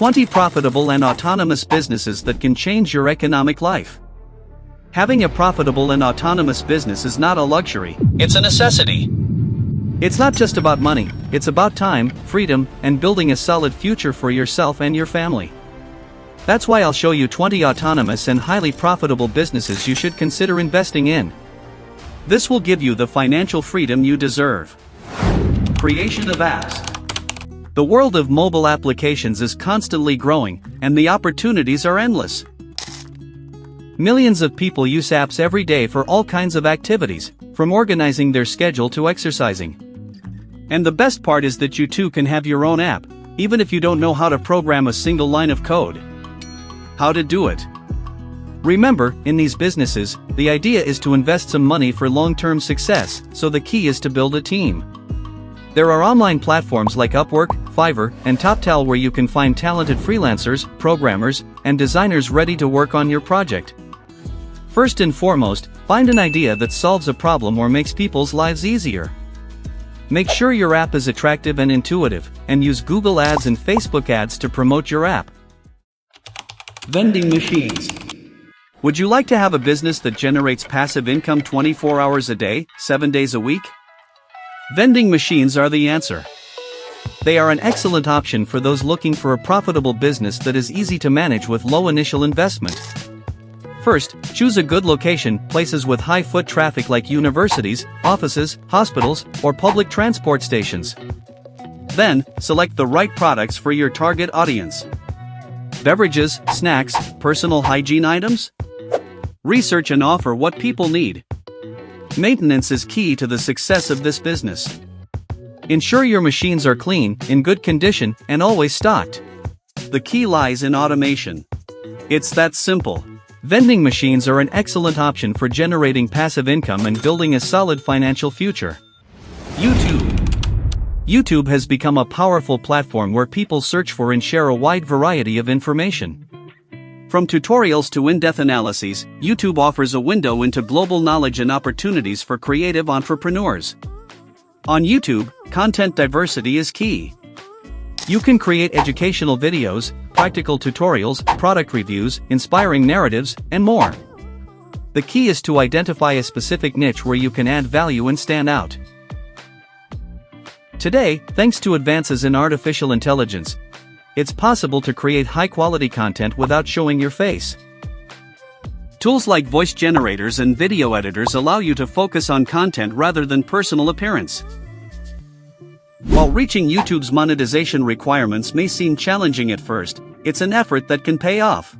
20 profitable and autonomous businesses that can change your economic life. Having a profitable and autonomous business is not a luxury, it's a necessity. It's not just about money, it's about time, freedom, and building a solid future for yourself and your family. That's why I'll show you 20 autonomous and highly profitable businesses you should consider investing in. This will give you the financial freedom you deserve. Creation of apps. The world of mobile applications is constantly growing, and the opportunities are endless. Millions of people use apps every day for all kinds of activities, from organizing their schedule to exercising. And the best part is that you too can have your own app, even if you don't know how to program a single line of code. How to do it? Remember, in these businesses, the idea is to invest some money for long-term success, so the key is to build a team. There are online platforms like Upwork, Fiverr, and TopTal where you can find talented freelancers, programmers, and designers ready to work on your project. First and foremost, find an idea that solves a problem or makes people's lives easier. Make sure your app is attractive and intuitive, and use Google Ads and Facebook ads to promote your app. Vending machines. Would you like to have a business that generates passive income 24 hours a day, 7 days a week? Vending machines are the answer. They are an excellent option for those looking for a profitable business that is easy to manage with low initial investment. First, choose a good location, places with high foot traffic like universities, offices, hospitals, or public transport stations. Then, select the right products for your target audience. Beverages, snacks, personal hygiene items? Research and offer what people need. Maintenance is key to the success of this business. Ensure your machines are clean, in good condition, and always stocked. The key lies in automation. It's that simple. Vending machines are an excellent option for generating passive income and building a solid financial future. YouTube has become a powerful platform where people search for and share a wide variety of information. From tutorials to in-depth analyses, YouTube offers a window into global knowledge and opportunities for creative entrepreneurs. On YouTube, content diversity is key. You can create educational videos, practical tutorials, product reviews, inspiring narratives, and more. The key is to identify a specific niche where you can add value and stand out. Today, thanks to advances in artificial intelligence, it's possible to create high-quality content without showing your face. Tools like voice generators and video editors allow you to focus on content rather than personal appearance. While reaching YouTube's monetization requirements may seem challenging at first, it's an effort that can pay off.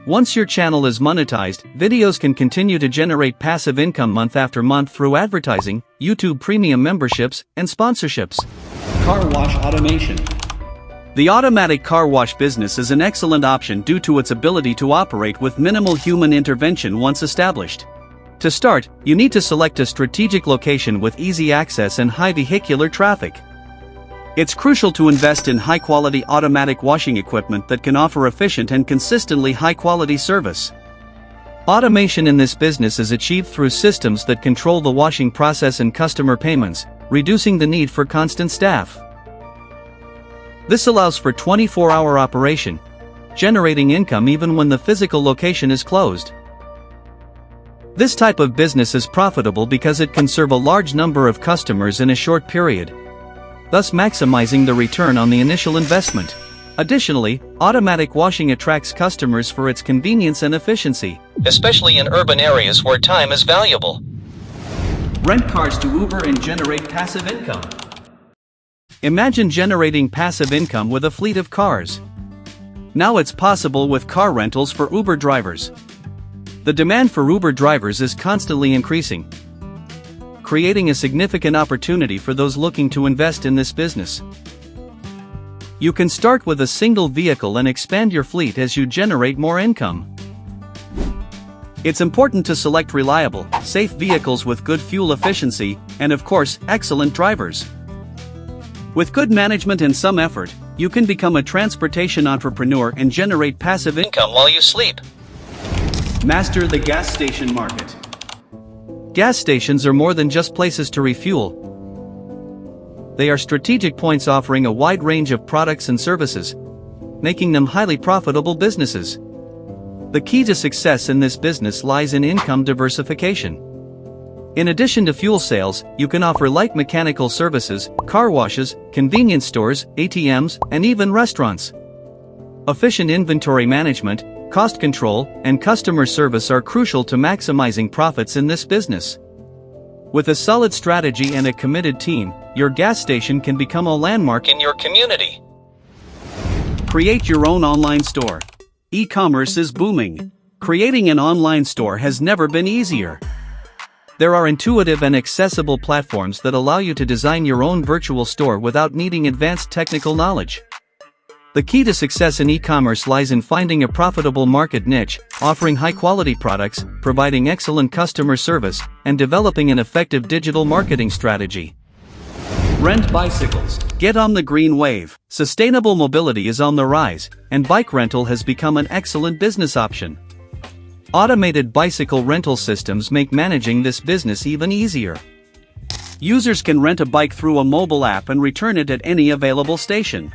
Once your channel is monetized, videos can continue to generate passive income month after month through advertising, YouTube Premium memberships, and sponsorships. Car wash automation. The automatic car wash business is an excellent option due to its ability to operate with minimal human intervention once established. To start, you need to select a strategic location with easy access and high vehicular traffic. It's crucial to invest in high-quality automatic washing equipment that can offer efficient and consistently high-quality service. Automation in this business is achieved through systems that control the washing process and customer payments, reducing the need for constant staff. This allows for 24-hour operation, generating income even when the physical location is closed. This type of business is profitable because it can serve a large number of customers in a short period, thus maximizing the return on the initial investment. Additionally, automatic washing attracts customers for its convenience and efficiency, especially in urban areas where time is valuable. Rent cars to Uber and generate passive income. Imagine generating passive income with a fleet of cars. Now it's possible with car rentals for Uber drivers. The demand for Uber drivers is constantly increasing, creating a significant opportunity for those looking to invest in this business. You can start with a single vehicle and expand your fleet as you generate more income. It's important to select reliable, safe vehicles with good fuel efficiency, and of course, excellent drivers. With good management and some effort, you can become a transportation entrepreneur and generate passive income while you sleep. Master the gas station market. Gas stations are more than just places to refuel. They are strategic points offering a wide range of products and services, making them highly profitable businesses. The key to success in this business lies in income diversification. In addition to fuel sales, you can offer light mechanical services, car washes, convenience stores, ATMs, and even restaurants. Efficient inventory management, cost control, and customer service are crucial to maximizing profits in this business. With a solid strategy and a committed team, your gas station can become a landmark in your community. Create your own online store. E-commerce is booming. Creating an online store has never been easier. There are intuitive and accessible platforms that allow you to design your own virtual store without needing advanced technical knowledge. The key to success in e-commerce lies in finding a profitable market niche, offering high-quality products, providing excellent customer service, and developing an effective digital marketing strategy. Rent bicycles. Get on the green wave. Sustainable mobility is on the rise, and bike rental has become an excellent business option. Automated bicycle rental systems make managing this business even easier. Users can rent a bike through a mobile app and return it at any available station.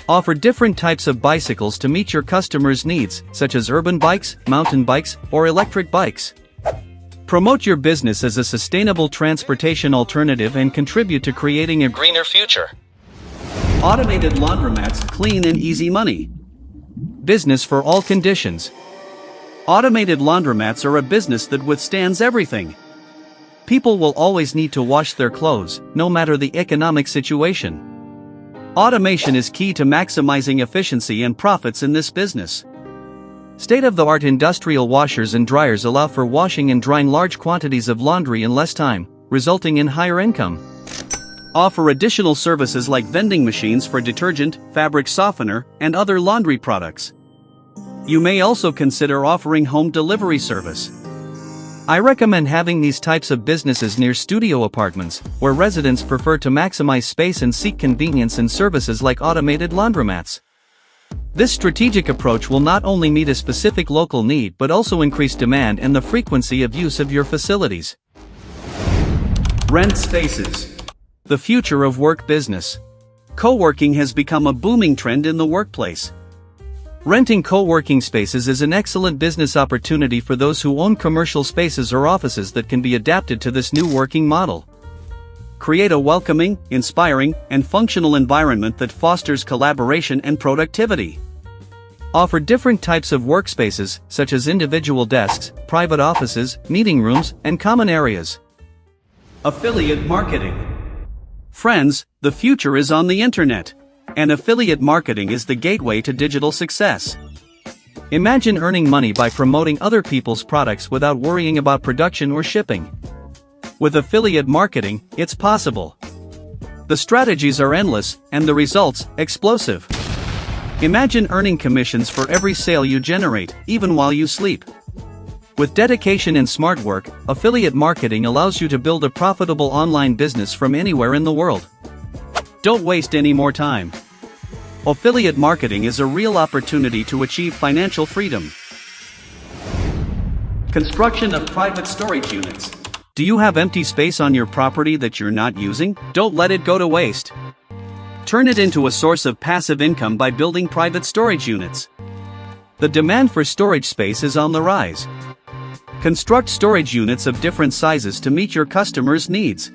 Offer different types of bicycles to meet your customers' needs, such as urban bikes, mountain bikes, or electric bikes. Promote your business as a sustainable transportation alternative and contribute to creating a greener future. Automated laundromats, clean and easy money. Business for all conditions. Automated laundromats are a business that withstands everything. People will always need to wash their clothes, no matter the economic situation. Automation is key to maximizing efficiency and profits in this business. State-of-the-art industrial washers and dryers allow for washing and drying large quantities of laundry in less time, resulting in higher income. Offer additional services like vending machines for detergent, fabric softener, and other laundry products. You may also consider offering home delivery service. I recommend having these types of businesses near studio apartments, where residents prefer to maximize space and seek convenience in services like automated laundromats. This strategic approach will not only meet a specific local need but also increase demand and the frequency of use of your facilities. Rent spaces. The future of work business. Co-working has become a booming trend in the workplace. Renting co-working spaces is an excellent business opportunity for those who own commercial spaces or offices that can be adapted to this new working model. Create a welcoming, inspiring, and functional environment that fosters collaboration and productivity. Offer different types of workspaces, such as individual desks, private offices, meeting rooms, and common areas. Affiliate marketing. Friends, the future is on the internet. And affiliate marketing is the gateway to digital success. Imagine earning money by promoting other people's products without worrying about production or shipping. With affiliate marketing, it's possible. The strategies are endless, and the results, explosive. Imagine earning commissions for every sale you generate, even while you sleep. With dedication and smart work, affiliate marketing allows you to build a profitable online business from anywhere in the world. Don't waste any more time. Affiliate marketing is a real opportunity to achieve financial freedom. Construction of private storage units. Do you have empty space on your property that you're not using? Don't let it go to waste. Turn it into a source of passive income by building private storage units. The demand for storage space is on the rise. Construct storage units of different sizes to meet your customers' needs.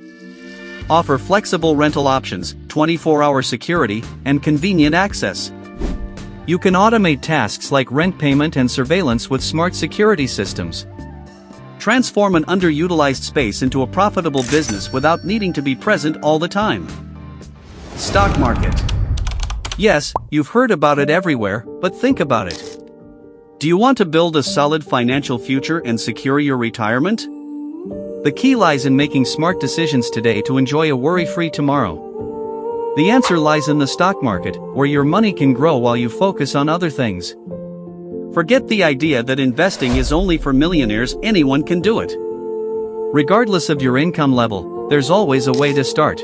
Offer flexible rental options, 24-hour security, and convenient access. You can automate tasks like rent payment and surveillance with smart security systems. Transform an underutilized space into a profitable business without needing to be present all the time. Stock market. Yes, you've heard about it everywhere, but think about it. Do you want to build a solid financial future and secure your retirement? The key lies in making smart decisions today to enjoy a worry-free tomorrow. The answer lies in the stock market, where your money can grow while you focus on other things. Forget the idea that investing is only for millionaires. Anyone can do it. Regardless of your income level, there's always a way to start.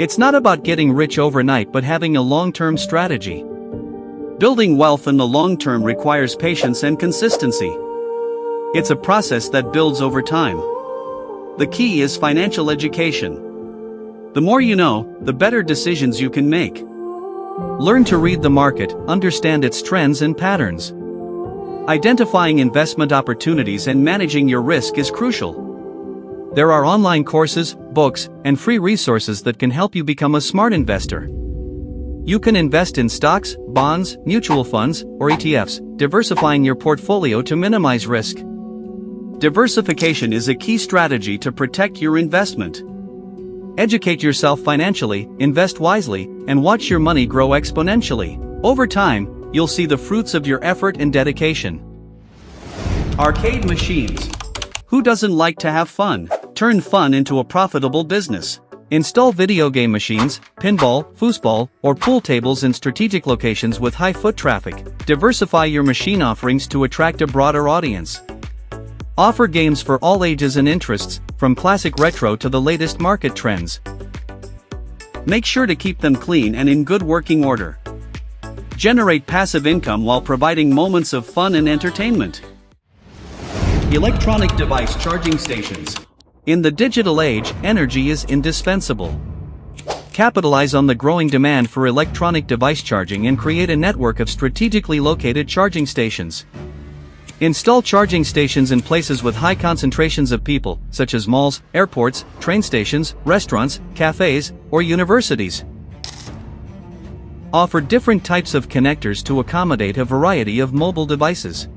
It's not about getting rich overnight but having a long-term strategy. Building wealth in the long term requires patience and consistency. It's a process that builds over time. The key is financial education. The more you know, the better decisions you can make. Learn to read the market, understand its trends and patterns. Identifying investment opportunities and managing your risk is crucial. There are online courses, books, and free resources that can help you become a smart investor. You can invest in stocks, bonds, mutual funds, or ETFs, diversifying your portfolio to minimize risk. Diversification is a key strategy to protect your investment. Educate yourself financially, invest wisely, and watch your money grow exponentially. Over time, you'll see the fruits of your effort and dedication. Arcade machines. Who doesn't like to have fun? Turn fun into a profitable business. Install video game machines, pinball, foosball, or pool tables in strategic locations with high foot traffic. Diversify your machine offerings to attract a broader audience. Offer games for all ages and interests, from classic retro to the latest market trends. Make sure to keep them clean and in good working order. Generate passive income while providing moments of fun and entertainment. Electronic device charging stations. In the digital age, energy is indispensable. Capitalize on the growing demand for electronic device charging and create a network of strategically located charging stations. Install charging stations in places with high concentrations of people, such as malls, airports, train stations, restaurants, cafes, or universities. Offer different types of connectors to accommodate a variety of mobile devices.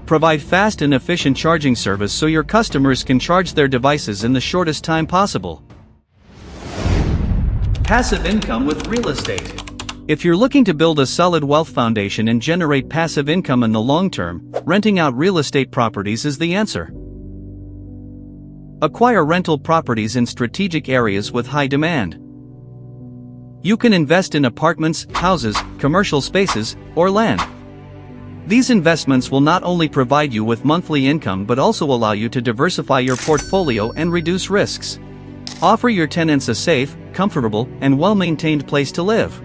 Provide fast and efficient charging service so your customers can charge their devices in the shortest time possible. Passive income with real estate. If you're looking to build a solid wealth foundation and generate passive income in the long term, renting out real estate properties is the answer. Acquire rental properties in strategic areas with high demand. You can invest in apartments, houses, commercial spaces, or land. These investments will not only provide you with monthly income but also allow you to diversify your portfolio and reduce risks. Offer your tenants a safe, comfortable, and well-maintained place to live.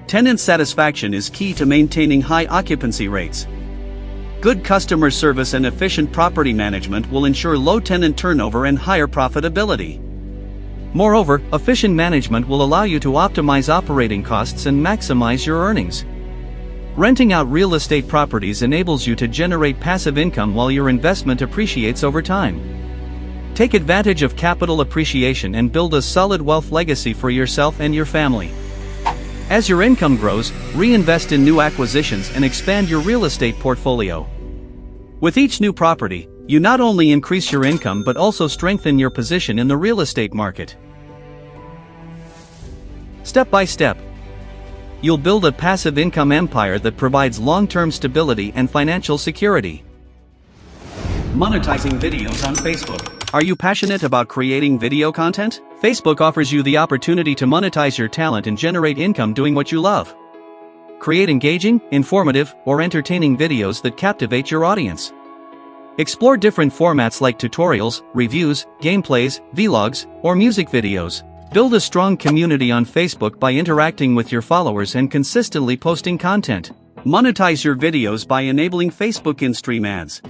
Tenant satisfaction is key to maintaining high occupancy rates. Good customer service and efficient property management will ensure low tenant turnover and higher profitability. Moreover, efficient management will allow you to optimize operating costs and maximize your earnings. Renting out real estate properties enables you to generate passive income while your investment appreciates over time. Take advantage of capital appreciation and build a solid wealth legacy for yourself and your family. As your income grows, reinvest in new acquisitions and expand your real estate portfolio. With each new property, you not only increase your income but also strengthen your position in the real estate market. Step by step, you'll build a passive income empire that provides long-term stability and financial security. Monetizing videos on Facebook. Are you passionate about creating video content? Facebook offers you the opportunity to monetize your talent and generate income doing what you love. Create engaging, informative, or entertaining videos that captivate your audience. Explore different formats like tutorials, reviews, gameplays, vlogs, or music videos. Build a strong community on Facebook by interacting with your followers and consistently posting content. Monetize your videos by enabling Facebook in-stream ads.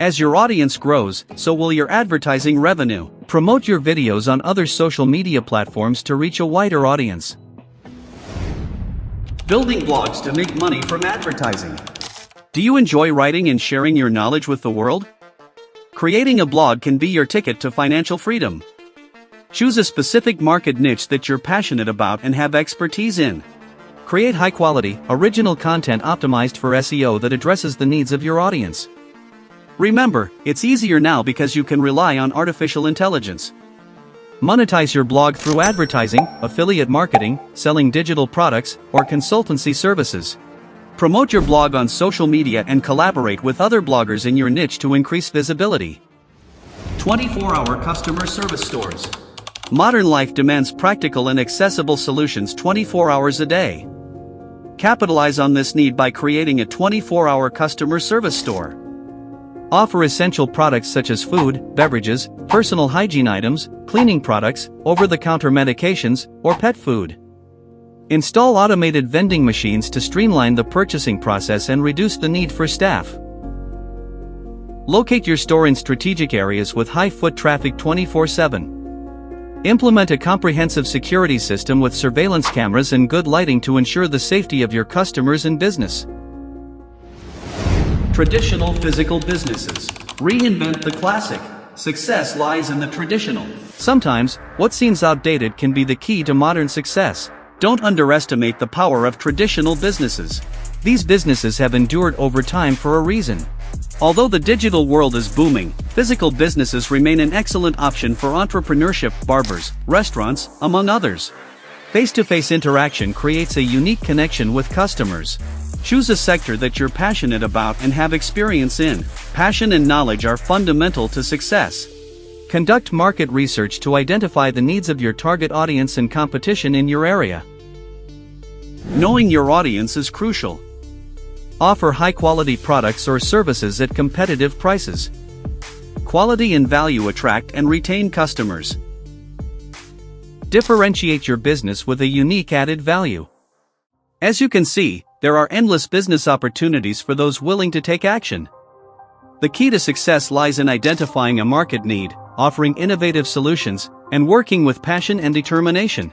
As your audience grows, so will your advertising revenue. Promote your videos on other social media platforms to reach a wider audience. Building blogs to make money from advertising. Do you enjoy writing and sharing your knowledge with the world? Creating a blog can be your ticket to financial freedom. Choose a specific market niche that you're passionate about and have expertise in. Create high-quality, original content optimized for SEO that addresses the needs of your audience. Remember, it's easier now because you can rely on artificial intelligence. Monetize your blog through advertising, affiliate marketing, selling digital products, or consultancy services. Promote your blog on social media and collaborate with other bloggers in your niche to increase visibility. 24-hour customer service stores. Modern life demands practical and accessible solutions 24 hours a day. Capitalize on this need by creating a 24-hour customer service store. Offer essential products such as food, beverages, personal hygiene items, cleaning products, over-the-counter medications, or pet food. Install automated vending machines to streamline the purchasing process and reduce the need for staff. Locate your store in strategic areas with high foot traffic 24/7. Implement a comprehensive security system with surveillance cameras and good lighting to ensure the safety of your customers and business. Traditional physical businesses. Reinvent the classic. Success lies in the traditional. Sometimes, what seems outdated can be the key to modern success. Don't underestimate the power of traditional businesses. These businesses have endured over time for a reason. Although the digital world is booming, physical businesses remain an excellent option for entrepreneurship, barbers, restaurants, among others. Face-to-face interaction creates a unique connection with customers. Choose a sector that you're passionate about and have experience in. Passion and knowledge are fundamental to success. Conduct market research to identify the needs of your target audience and competition in your area. Knowing your audience is crucial. Offer high-quality products or services at competitive prices. Quality and value attract and retain customers. Differentiate your business with a unique added value. As you can see, there are endless business opportunities for those willing to take action. The key to success lies in identifying a market need, offering innovative solutions, and working with passion and determination.